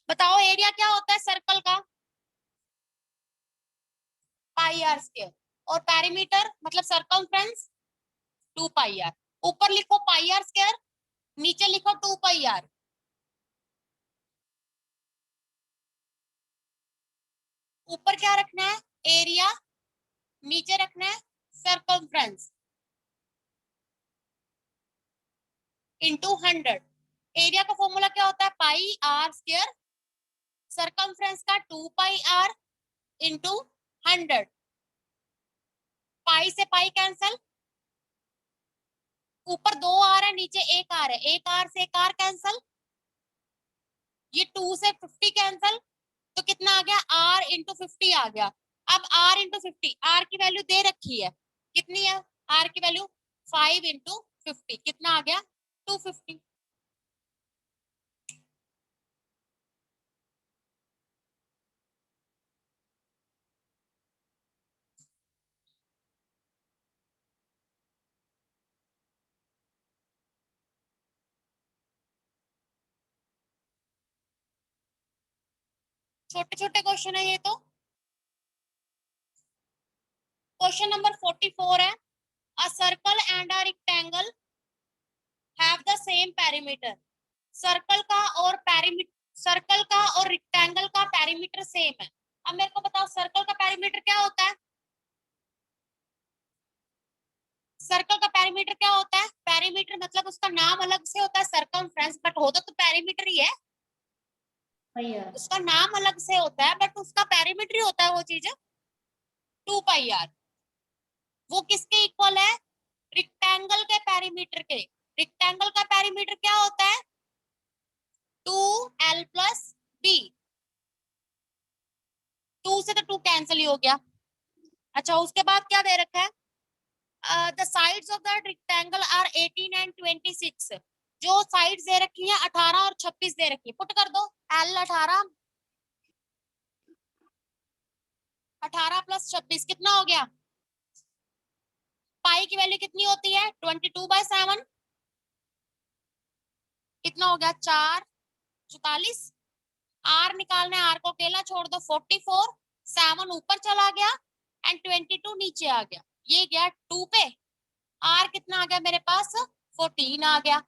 बताओ एरिया क्या होता है सर्कल का, पाई आर स्क्वायर, और पेरीमीटर मतलब सर्कमफ्रेंस 2 पाई आर। ऊपर लिखो पाई आर स्क्वायर, नीचे लिखो 2 पाई आर। ऊपर क्या रखना है, एरिया, नीचे रखना है सर्कमफ्रेंस इंटू 100। एरिया का फॉर्मूला क्या होता है, पाई आर स्क्वायर, सर्कमफ्रेंस का 2 पाई आर इंटू 100। पाई से पाई कैंसल, ऊपर 2 आर है, नीचे 1 आर है, 1 आर से 1 आर कैंसल, ये 2 से 50 कैंसल, तो कितना आ गया, आर इंटू 50 आ गया। अब आर इंटू 50, आर की वैल्यू दे रखी है, कितनी है आर की वैल्यू, 5 इंटू 50, कितना आ गया 250। छोटे छोटे क्वेश्चन है ये तो। क्वेश्चन नंबर 44 है, a circle and a rectangle have the same perimeter. Circle का और पेरीमीटर, सर्कल का और रेक्टेंगल का पेरीमीटर सेम है। अब मेरे को बताओ सर्कल का पेरीमीटर क्या होता है, सर्कल का पेरीमीटर क्या होता है, पेरीमीटर मतलब उसका नाम अलग से होता है सर्कमफ्रेंस, बट होता तो पेरीमीटर ही है, उसका नाम अलग से होता है बट उसका पेरीमीटर ही होता है वो चीज, 2 पाई आर। वो किसके इक्वल है, रेक्टेंगल के पेरीमीटर के। रेक्टेंगल का पेरीमीटर क्या होता है, 2l प्लस बी। 2 से तो 2 कैंसिल ही हो गया। अच्छा उसके बाद क्या दे रखा है, the sides of the rectangle are 18 and 26। जो साइड्स दे रखी है 18 और 26 दे रखी है, पुट कर दो, l 18, 18 प्लस 26 कितना हो गया, पाई की वैल्यू कितनी होती है 22/7, कितना हो गया 4 44। आर निकालना है, आर को अकेला छोड़ दो, 44, 7 ऊपर चला गया एंड 22 नीचे आ गया, ये गया 2 पे, आर कितना आ गया मेरे पास 14 आ गया।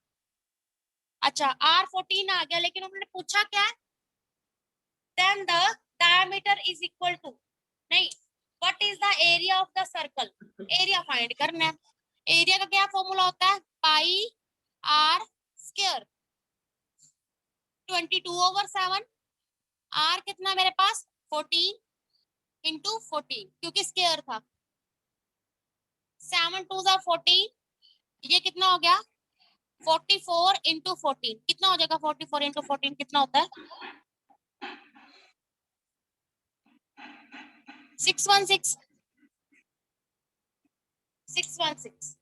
अच्छा आर 14 आ गया, लेकिन उन्होंने पूछा क्या है, then the diameter is equal to, नहीं, what is the area of the circle. Area find करना है, एरिया का क्या फॉर्मूला होता है, पाई आर स्क्वायर 22/7। आर कितना मेरे पास 14 इंटू 14, क्योंकि स्क्वायर था, 7 2 14, ये कितना हो गया 44 इंटू 14 कितना हो जाएगा? 44 इंटू 14 कितना होता है? 616 616।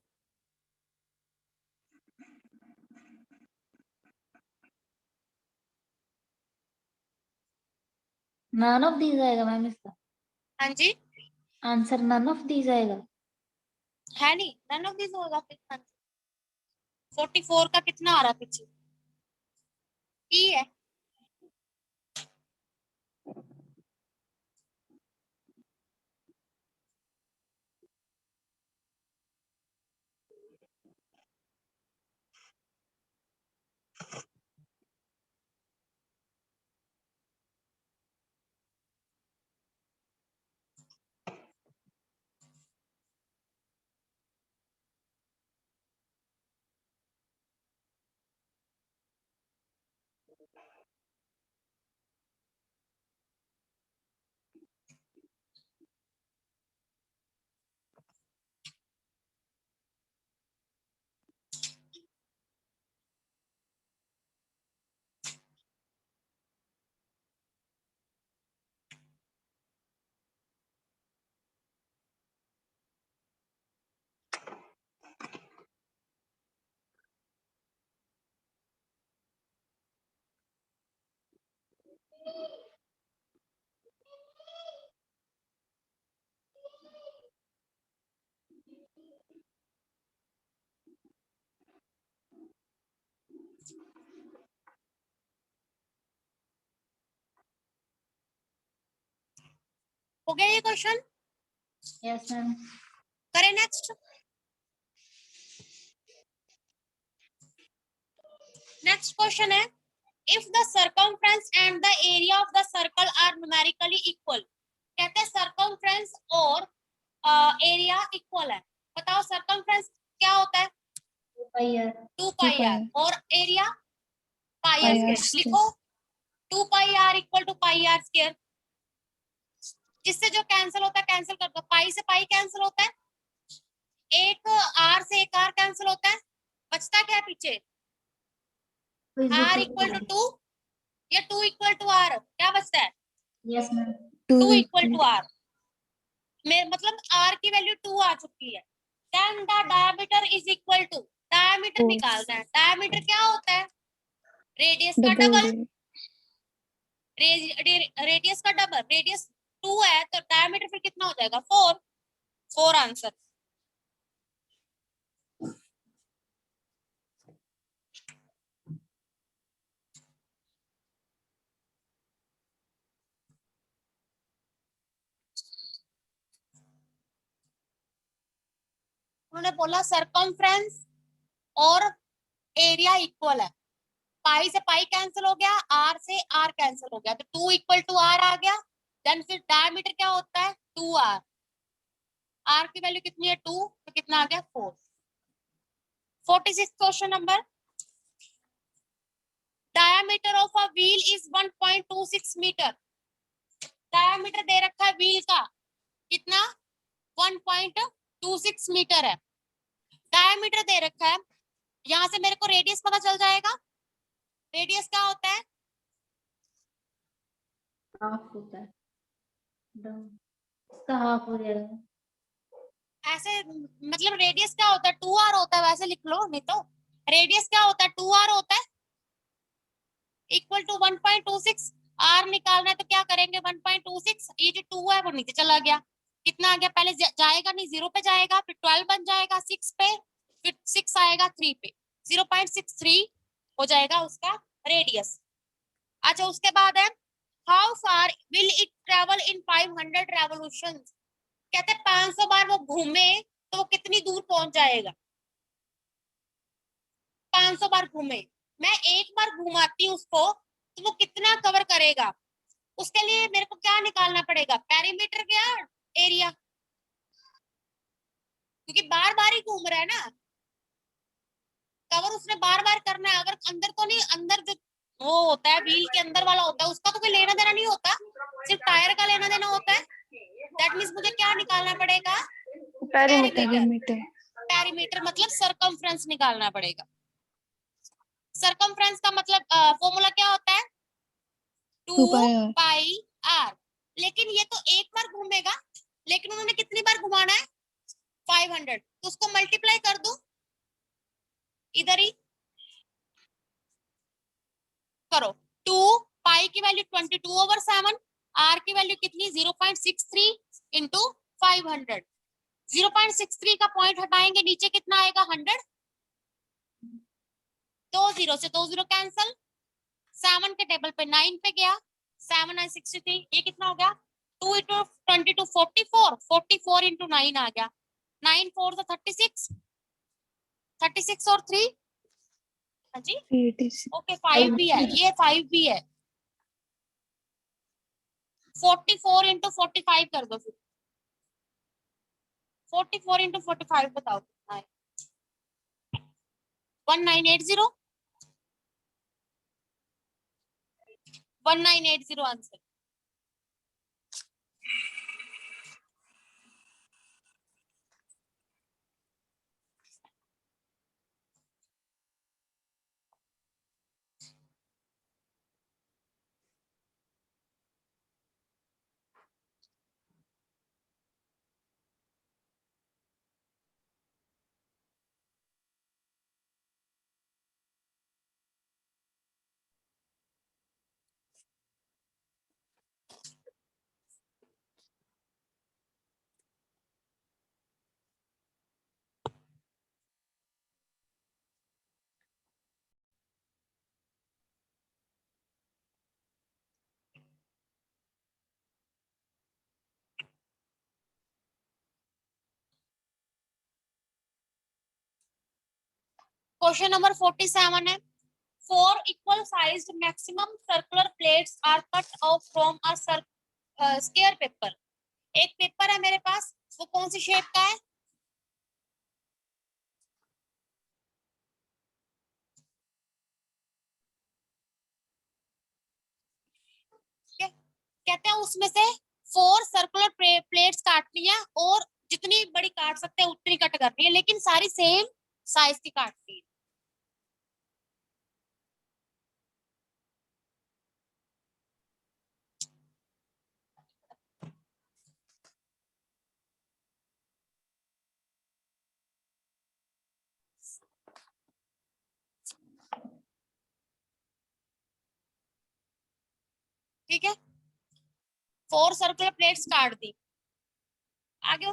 नन ऑफ दीज आएगा मैम इसका हाँ जी, आंसर, नन ऑफ दीज आएगा। है नहीं, नन ऑफ दिस होगा फिर। 44 का कितना आ रहा है पीछे? ई है। हो गया ये क्वेश्चन? Yes ma'am. करें नेक्स्ट। नेक्स्ट क्वेश्चन है, if the circumference and the area of the circle are numerically equal. कहते हैं सर्कमफ्रेंस और एरिया इक्वल है। बताओ सर्कमफ्रेंस क्या होता है? 2 पाई आर। 2 pi R. और area pi R pi R square. लिखो 2 pi R equal to pi R square. जिससे जो कैंसिल होता है कैंसिल कर दो, पाई से पाई कैंसिल होता है, एक आर से एक आर कैंसिल होता है, बचता क्या है पीछे? आर इक्वल टू 2 या 2 इक्वल टू आर, क्या बचता है? Yes ma'am. 2 equal to R. मतलब आर की वैल्यू 2 आ चुकी है। Then the diameter is equal to, diameter निकालना है। डायमीटर क्या होता है? रेडियस का डबल। रेडियस का डबल, रेडियस 2 है तो डायमीटर फिर कितना हो जाएगा? 4। 4 आंसर। उन्होंने बोला सर्कमफ्रेंस और एरिया इक्वल है, पाई से पाई कैंसिल हो गया, आर से आर कैंसिल हो गया, तो 2 इक्वल टू आर आ गया। देन फिर डायमीटर क्या होता है? 2 आर। आर की वैल्यू कितनी है? 2, तो कितना आ गया? 4। 46 question number, diameter of a wheel is 1.26 metre. Diameter दे रखा है व्हील का, कितना? 1.26 मीटर है। डायमीटर दे रखा है, यहां से मेरे को रेडियस पता चल जाएगा। रेडियस क्या होता है? हाफ होता है, इसका हाफ हो जाएगा। ऐसे मतलब रेडियस क्या होता है? 2 आर होता है, वैसे लिख लो, नहीं तो रेडियस क्या होता है? 2 आर होता है इक्वल टू 1.26। आर निकालना है तो क्या करेंगे? 1.26, ये जो 2 है वो नीचे चला गया, कितना आ गया? पहले जाएगा नहीं, 0 पे जाएगा, फिर 12 बन जाएगा 6 पे, फिर 6 आएगा 3 पे, 0.63 हो जाएगा उसका रेडियस। अच्छा उसके बाद है, how far will it travel in 500 revolutions. कहते हैं 500 बार वो घूमे तो वो कितनी दूर पहुंच जाएगा? 500 बार घूमे, मैं एक बार घुमाती हूँ उसको तो वो कितना कवर करेगा? उसके लिए मेरे को क्या निकालना पड़ेगा? पेरीमीटर या एरिया? क्योंकि बार बार ही घूम रहा है ना, कवर उसने बार बार करना है। अगर अंदर तो नहीं, अंदर जो वो होता है व्हील के अंदर वाला होता है उसका तो कोई लेना देना नहीं होता, सिर्फ टायर का लेना देना होता है। दैट मीन्स मुझे क्या निकालना पड़ेगा? पेरीमीटर। पेरीमीटर। पेरीमीटर मतलब सरकमफ्रेंस निकालना पड़ेगा। सरकमफ्रेंस का मतलब फॉर्मूला क्या होता है? 2 2 पाई r। Pi are. लेकिन ये तो एक बार घूमेगा, लेकिन उन्होंने कितनी बार घुमाना है? 500। तो उसको मल्टीप्लाई कर दो इधर ही करो। 2 पाई की वैल्यू 22/7, आर की वैल्यू कितनी? 0.63 इंटू 500। 0.63 का पॉइंट हटाएंगे, नीचे कितना आएगा? 100। 2 0 से 2 0 कैंसल। 7 के टेबल पे 9 पे गया, 7 9 63। ये कितना हो गया? 2 इंटू 22 44, 44 इंटू 9 आ गया। 9 4 से 36, 36 और 3 हाँ जी 86। ओके 5 भी है, ये 5 भी है। 44 इंटू 45 कर दो फिर। 44 इंटू 45 बताओ कितना है? 1980। 1980 आंसर। क्वेश्चन नंबर 47 है। 4 equal sized maximum circular plates are cut off from a square paper। एक पेपर है मेरे पास, वो कौन सी शेप का है? कहते हैं उसमें से 4 सर्कुलर प्लेट्स काटनी है, और जितनी बड़ी काट सकते हैं उतनी कट करनी है, लेकिन सारी सेम साइज की काटनी है। ठीक है, 4 सर्कुलर प्लेट्स काट दी। आगे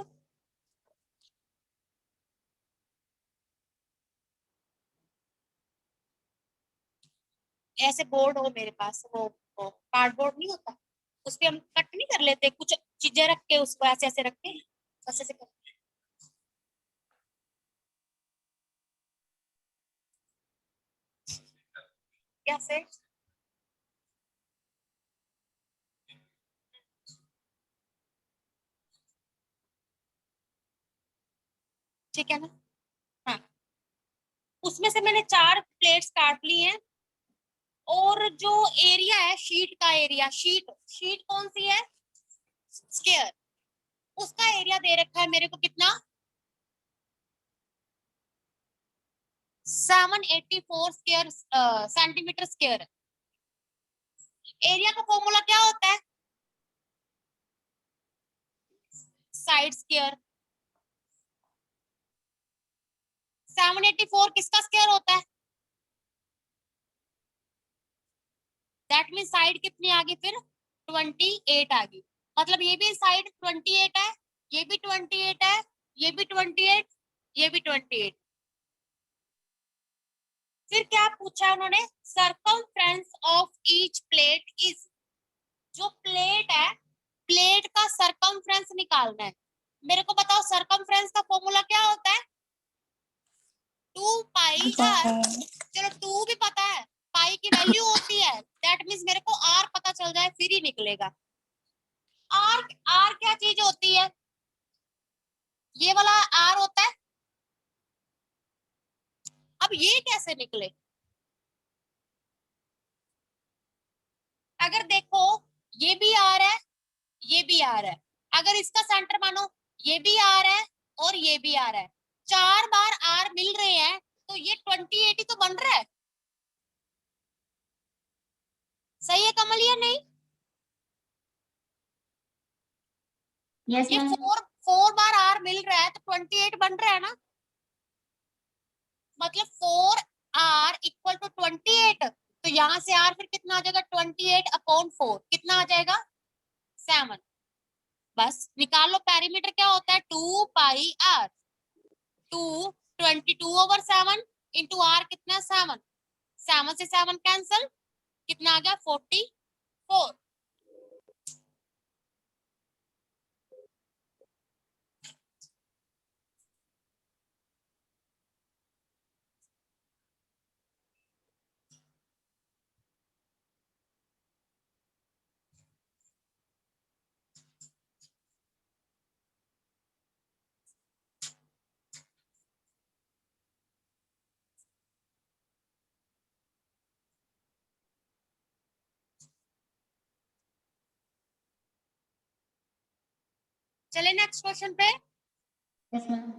ऐसे बोर्ड हो मेरे पास, वो कार्डबोर्ड नहीं होता, उस पे हम कट नहीं कर लेते कुछ चीजें रख के, उसको ऐसे ऐसे रख के बस ऐसे कैसे? ठीक है ना? हाँ, उसमें से मैंने 4 प्लेट्स काट ली हैं, और जो एरिया है शीट का एरिया, शीट शीट कौन सी है? स्क्वायर। उसका एरिया दे रखा है मेरे को कितना? 784 स्क्वायर सेंटीमीटर स्क्वायर। एरिया का फॉर्मूला क्या होता है? Side square. 784 किसका स्क्वायर होता है? दैट मीन साइड कितनी आ गई फिर? 28 आ गई। मतलब ये भी साइड 28 है, ये भी 28 है, ये भी 28, ये भी 28। फिर क्या पूछा उन्होंने? Circumference of each plate is. जो प्लेट है, प्लेट का सर्कमफ्रेंस निकालना है। मेरे को बताओ सर्कमफ्रेंस का फॉर्मूला क्या होता है? 2 पाई आर। चलो 2 भी पता है, पाई की वैल्यू होती है, दैट मीन्स मेरे को आर पता चल जाए फिर ही निकलेगा। आर आर क्या चीज होती है? ये वाला आर होता है। अब ये कैसे निकले? अगर देखो, ये भी आर है, ये भी आर है, अगर इसका सेंटर मानो ये भी आर है और ये भी आर है, 4 बार आर मिल रहे हैं, तो ये 28 ही तो बन रहा है। सही है कमल या नहीं? यस ये मैम। 4 बार आर मिल रहा है तो 28 बन रहा है ना, मतलब 4 आर इक्वल टू 28। तो यहाँ से आर फिर कितना आ जाएगा, 28/4 कितना आ जाएगा, 7। बस निकाल लो पेरीमीटर क्या होता है, 2πr। 22/7 इंटू आर कितना, 7। 7 से 7 कैंसल, कितना आ गया, 44। चले नेक्स्ट क्वेश्चन पे। Yes ma'am.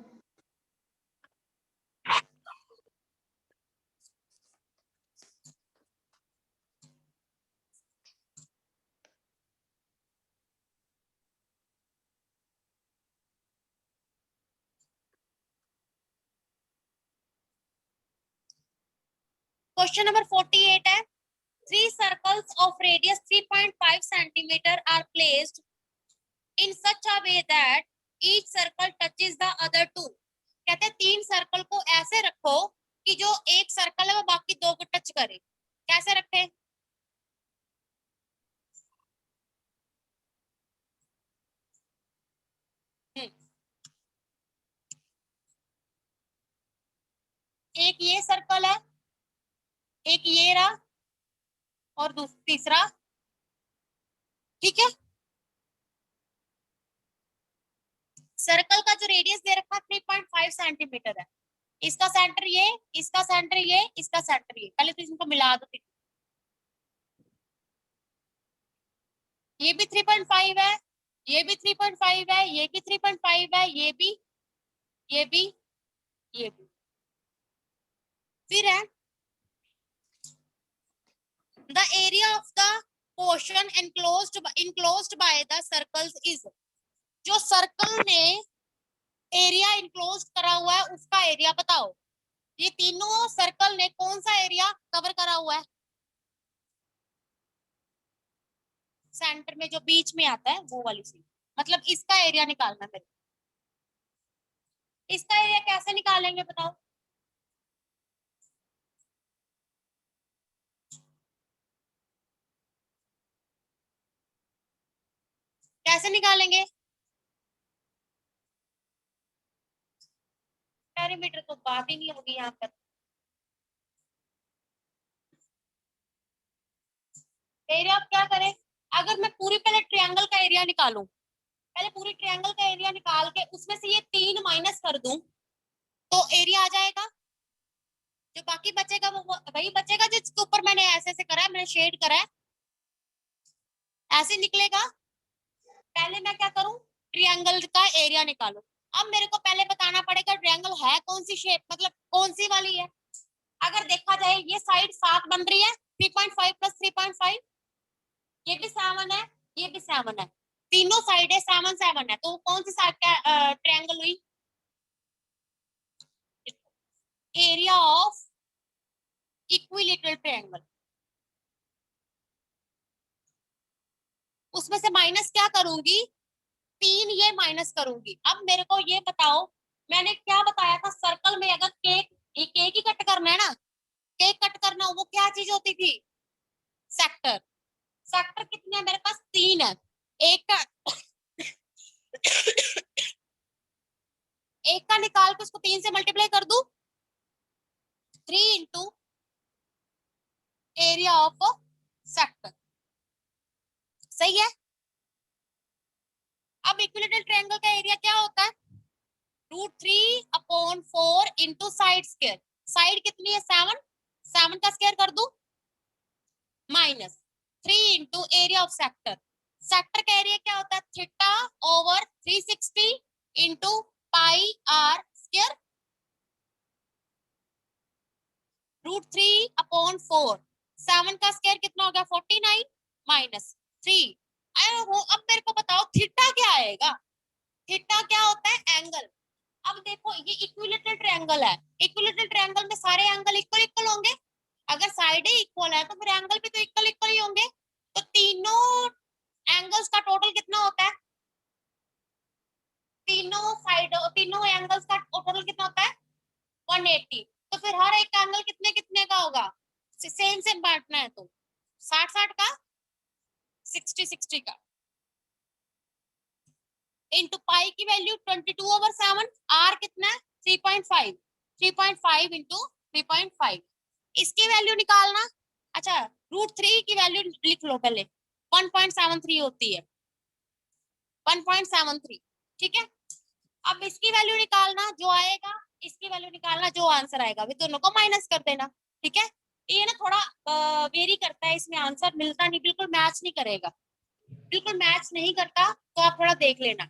क्वेश्चन नंबर 48 है, 3 circles of radius 3.5 centimeter are placed in such a way that each circle touches the other two। कहते हैं 3 सर्कल को ऐसे रखो कि जो एक सर्कल है वो बाकी 2 को टच करे। कैसे रखे? एक ये सर्कल है, एक ये रहा, और तीसरा, ठीक है। सर्कल का जो रेडियस दे रखा है 3.5 सेंटीमीटर है, इसका सेंटर ये, इसका सेंटर ये, इसका सेंटर ये। पहले तो इनको मिला दो, ये भी 3.5 है, ये भी 3.5 है, ये भी 3.5 है, ये भी, ये भी, ये भी। फिर है the area of the portion enclosed by the circles is। जो सर्कल ने एरिया इनक्लोज करा हुआ है उसका एरिया बताओ। ये तीनों सर्कल ने कौन सा एरिया कवर करा हुआ है? सेंटर में जो बीच में आता है वो वाली सी, मतलब इसका एरिया निकालना मेरे। इसका एरिया कैसे निकालेंगे बताओ? कैसे निकालेंगे? पेरीमीटर तो बात ही नहीं होगी यहाँ पर। एरिया आप क्या करें, अगर मैं पूरी पहले ट्रायंगल का एरिया निकालूं, पहले पूरी ट्रायंगल का एरिया निकाल के उसमें से ये 3 माइनस कर दूं तो एरिया आ जाएगा। जो बाकी बचेगा वो वही बचेगा जिसके ऊपर मैंने ऐसे ऐसे करा है, मैंने शेड करा है, ऐसे निकलेगा। पहले मैं क्या करूं, ट्रायंगल का एरिया निकालूं। अब मेरे को पहले बताना पड़ेगा ट्रायंगल है कौन सी शेप, मतलब कौन सी वाली है। अगर देखा जाए ये साइड 7 बन रही है, 3.5 प्लस 3.5, ये भी 7 है, ये भी 7 है, तीनों साइड है 7 है, तो कौन सी साइड का ट्रायंगल हुई? Area of equilateral triangle. उसमें से माइनस क्या करूंगी, 3 ये माइनस करूंगी। अब मेरे को ये बताओ, मैंने क्या बताया था, सर्कल में अगर केक ही कट करना है ना, केक कट करना हो वो क्या चीज होती थी, सेक्टर। सेक्टर कितने हैं मेरे पास, 3 है। एक का एक का निकाल के उसको 3 से मल्टीप्लाई कर दूं, 3 इंटू एरिया ऑफ सेक्टर। सही है। अब इक्विलेटरल ट्रायंगल का एरिया क्या होता है, √3/4 इंटू साइड स्क्वायर। साइड कितनी है, 7, 7 का स्क्वायर कर दूं, minus 3 into area of sector. Sector का एरिया क्या होता है, θ/360 इंटू πr², √3/4। 7 का स्क्वायर कितना हो गया 49 माइनस 3। अब मेरे को बताओ थीटा क्या आएगा। थीटा क्या होता है एंगल। अब देखो ये इक्विलेटरल ट्रायंगल है, इक्विलेटरल ट्रायंगल में सारे एंगल इक्वल इक्वल होंगे। अगर साइडें इक्वल है तो फिर एंगल भी तो इक्वल इक्वल ही होंगे। तो तीनों एंगल्स का टोटल कितना होता है, तीनों एंगल्स का टोटल कितना होता है 180। तो फिर हर एक एंगल कितने कितने का होगा, सेम सेम बांटना है तो 60-60 का 60-60 का। इंटू पाई की वैल्यू 22/7, आर कितना है 3.5, 3.5 इंटू 3.5। इसकी वैल्यू निकालना। अच्छा √3 की वैल्यू लिख लो पहले, 1.73 होती है 1.73, ठीक है। अब इसकी वैल्यू निकालना जो आएगा, इसकी वैल्यू निकालना जो आंसर आएगा, वे दोनों को माइनस कर देना, ठीक है। ये ना थोड़ा वेरी करता है, इसमें आंसर मिलता नहीं, बिल्कुल मैच नहीं करेगा, बिल्कुल मैच नहीं करता, तो आप थोड़ा देख लेना।